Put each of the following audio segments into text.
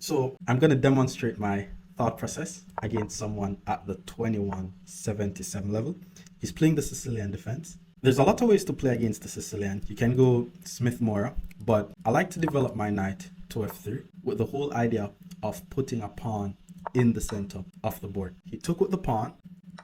So I'm going to demonstrate my thought process against someone at the 2177 level. He's playing the Sicilian defense. There's a lot of ways to play against the Sicilian. You can go Smith Mora, but I like to develop my knight to f3 with the whole idea of putting a pawn in the center of the board. He took with the pawn.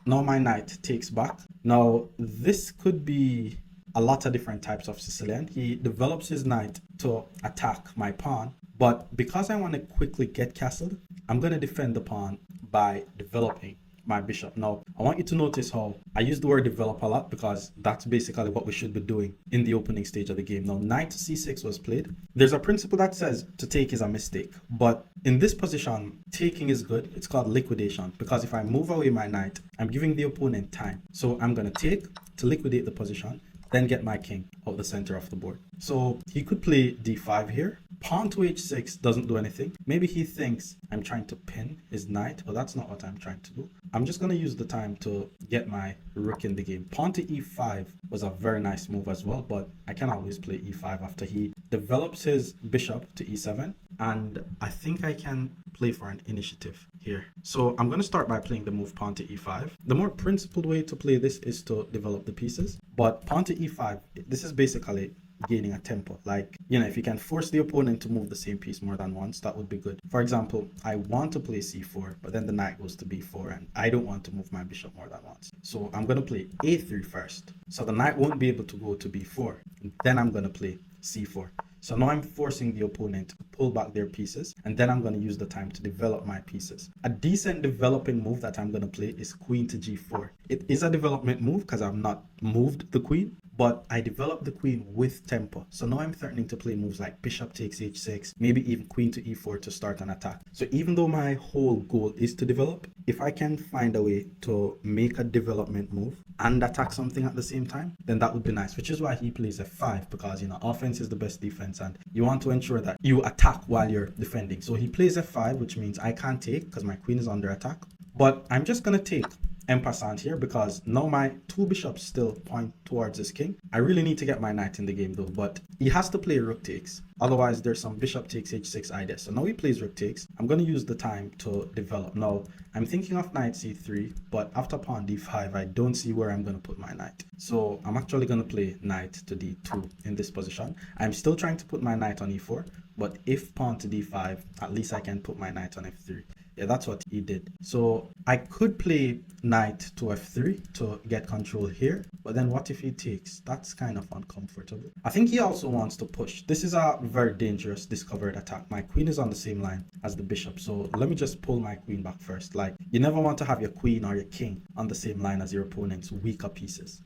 Now my knight takes back. Now this could be a lot of different types of Sicilian. He develops his knight to attack my pawn, but because I want to quickly get castled, I'm going to defend the pawn by developing my bishop. Now, I want you to notice how I use the word develop a lot because that's basically what we should be doing in the opening stage of the game. Now, knight to c6 was played. There's a principle that says to take is a mistake, but in this position, taking is good. It's called liquidation because if I move away my knight, I'm giving the opponent time. So I'm going to take to liquidate the position, then get my king out the center of the board. So he could play d5 here. Pawn to h6 doesn't do anything. Maybe he thinks I'm trying to pin his knight, but that's not what I'm trying to do. I'm just going to use the time to get my rook in the game. Pawn to e5 was a very nice move as well, but I can always play e5 after he develops his bishop to e7, and I think I can play for an initiative here. So I'm going to start by playing the move pawn to e5. The more principled way to play this is to develop the pieces, but pawn to e5, this is basically gaining a tempo. Like, you know, if you can force the opponent to move the same piece more than once, that would be good. For example, I want to play c4, but then the knight goes to b4 and I don't want to move my bishop more than once. So I'm going to play a3 first. So the knight won't be able to go to b4. Then I'm going to play c4. So now I'm forcing the opponent to pull back their pieces, and then I'm going to use the time to develop my pieces. A decent developing move that I'm going to play is queen to g4. It is a development move because I've not moved the queen, but I developed the queen with tempo. So now I'm threatening to play moves like bishop takes h6, maybe even queen to e4 to start an attack. So even though my whole goal is to develop, if I can find a way to make a development move and attack something at the same time, then that would be nice, which is why he plays f5, because, you know, offense is the best defense and you want to ensure that you attack while you're defending. So he plays f5, which means I can't take because my queen is under attack, but I'm just going to take en passant here because now my two bishops still point towards his king. I really need to get my knight in the game though, but he has to play rook takes. Otherwise, there's some bishop takes h6 idea. So now he plays rook takes. I'm going to use the time to develop. Now, I'm thinking of knight c3, but after pawn d5, I don't see where I'm going to put my knight. So I'm actually going to play knight to d2 in this position. I'm still trying to put my knight on e4, but if pawn to d5, at least I can put my knight on f3. Yeah, that's what he did. So I could play knight to f3 to get control here, but then what if he takes? That's kind of uncomfortable. I think he also wants to push. This is a very dangerous discovered attack. My queen is on the same line as the bishop, so let me just pull my queen back first. Like, you never want to have your queen or your king on the same line as your opponent's weaker pieces.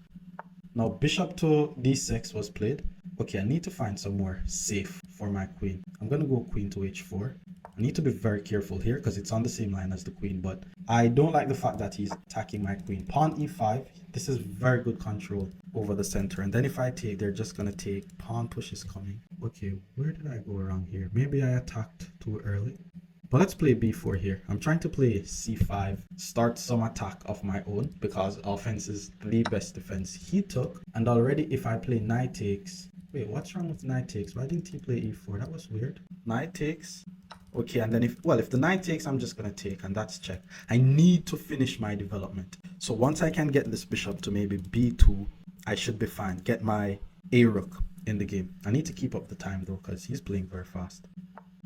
Now bishop to d6 was played. Okay, I need to find somewhere safe for my queen. I'm going to go queen to h4. I need to be very careful here because it's on the same line as the queen, but I don't like the fact that he's attacking my queen. Pawn e5, this is very good control over the center. And then if I take, they're just going to take. Pawn push is coming. Okay, where did I go wrong here? Maybe I attacked too early. But let's play b4 here. I'm trying to play c5, start some attack of my own because offense is the best defense. He took, and already if I play knight takes, wait, what's wrong with knight takes? Why didn't he play e4? That was weird. Knight takes. Okay, and then if the knight takes, I'm just going to take, and that's check. I need to finish my development. So once I can get this bishop to maybe b2, I should be fine. Get my a-rook in the game. I need to keep up the time though because he's playing very fast.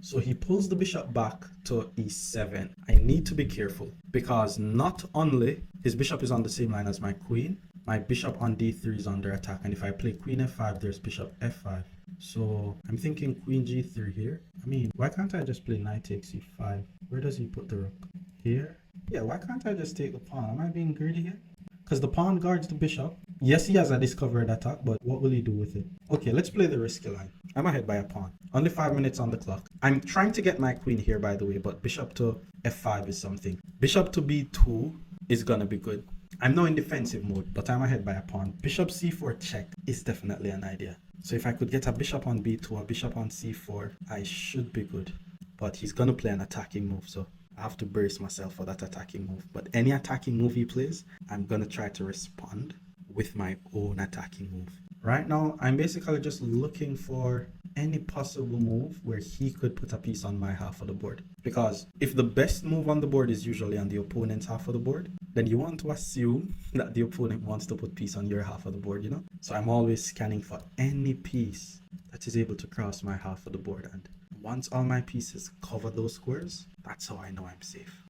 So he pulls the bishop back to e7. I need to be careful because not only his bishop is on the same line as my queen, my bishop on d3 is under attack. And if I play queen f5, there's bishop f5. So I'm thinking queen g3 here. I mean, why can't I just play knight takes e5? Where does he put the rook? Here? Yeah, why can't I just take the pawn? Am I being greedy here? Because the pawn guards the bishop. Yes, he has a discovered attack, but what will he do with it? Okay, let's play the risky line. I'm ahead by a pawn. Only 5 minutes on the clock. I'm trying to get my queen here, by the way, but bishop to f5 is something. Bishop to b2 is gonna be good. I'm now in defensive mode, but I'm ahead by a pawn. Bishop c4 check is definitely an idea. So if I could get a bishop on b2, a bishop on c4, I should be good. But he's gonna play an attacking move, so I have to brace myself for that attacking move. But any attacking move he plays, I'm gonna try to respond with my own attacking move. Right now, I'm basically just looking for any possible move where he could put a piece on my half of the board. Because if the best move on the board is usually on the opponent's half of the board, then you want to assume that the opponent wants to put piece on your half of the board, you know? So I'm always scanning for any piece that is able to cross my half of the board. And once all my pieces cover those squares, that's how I know I'm safe.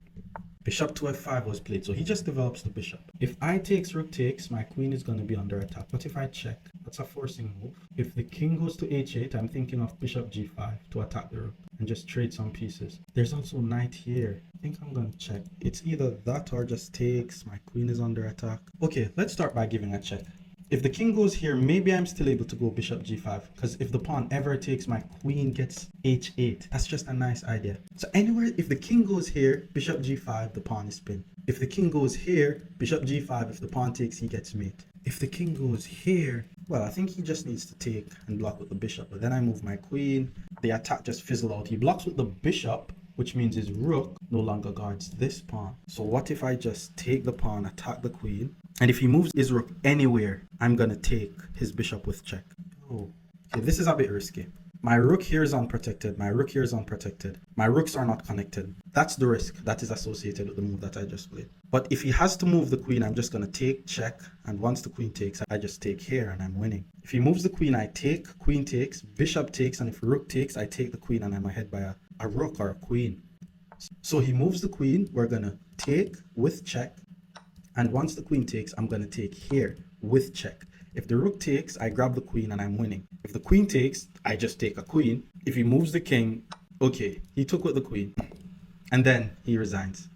Bishop to f5 was played, so he just develops the bishop. If I takes, rook takes, my queen is going to be under attack. But if I check, that's a forcing move. If the king goes to h8, I'm thinking of bishop g5 to attack the rook and just trade some pieces. There's also knight here. I think I'm going to check. It's either that or just takes. My queen is under attack. Okay, let's start by giving a check. If the king goes here, maybe I'm still able to go bishop g5, because if the pawn ever takes, my queen gets h8. That's just a nice idea. So anywhere, if the king goes here, bishop g5, the pawn is pinned. If the king goes here, bishop g5, if the pawn takes, he gets mate. If the king goes here, well, I think he just needs to take and block with the bishop. But then I move my queen. The attack just fizzled out. He blocks with the bishop, which means his rook no longer guards this pawn. So what if I just take the pawn, attack the queen, and if he moves his rook anywhere, I'm gonna take his bishop with check. Oh, okay, this is a bit risky. My rook here is unprotected. My rook here is unprotected. My rooks are not connected. That's the risk that is associated with the move that I just played. But if he has to move the queen, I'm just gonna take, check, and once the queen takes, I just take here and I'm winning. If he moves the queen, I take, queen takes, bishop takes, and if rook takes, I take the queen and I'm ahead by a rook or a queen. So he moves the queen, we're gonna take with check, and once the queen takes, I'm gonna take here with check. If the rook takes, I grab the queen and I'm winning. If the queen takes, I just take a queen. If he moves the king, okay, he took with the queen, and then he resigns.